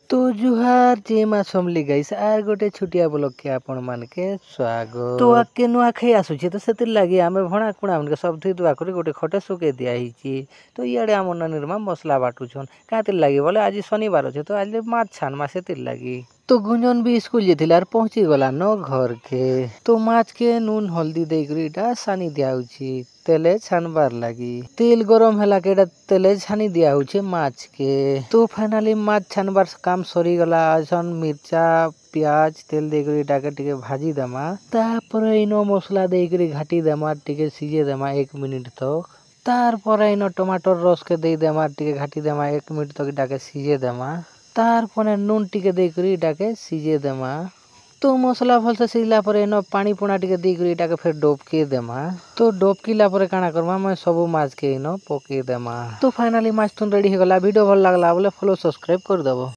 तो जुहार जे मा समली guys are गोटे छुटिया ब्लॉग के आपण मान के स्वागत। तो आके नुआ खाई आसुचे तो सेतिर लागी आमे भणा कुणा मन के सब धुई दुआ करी गोटे खटे सुके दिया हिची। तो इयाडे आम निर्मा मसला बाटुछन कातिर लागी बोले आज शनिवार अछि तो आज माछ छान मा सेतिर लागी। तो गुंजन भी स्कूल जेथिला आर पहुंची गला न घर के। तो माछ के नून हल्दी दे करी सानी दिया होची तेले छानबार लागी। तेल गरम होला के तेले छानी दिया होचे माछ के। तो फाइनली माछ छानबार काम सरी गला असन मिर्चा प्याज तेल दे करी डाके टिके भाजी देमा। तापर इनो मसला दे करी घाटी देमा टिके सीजे देमा 1 मिनिट तक। तारपर इनो टमाटर रस के दे देमा टिके घाटी देमा 1 मिनिट तक डाके सीजे देमा। तारपर नून टिके दे करी डाके सीजे देमा। तो मसला भलसे सीला पर एनो पानी पुणा टिके दी करी डाके फिर डोबके देमा। तो डोबकीला पर काना करमा मैं सब माछ के इनो पके देमा। तो फाइनली माछ तुन रेडी हो गला। वीडियो भल लागला बोले फॉलो सब्सक्राइब कर देबो।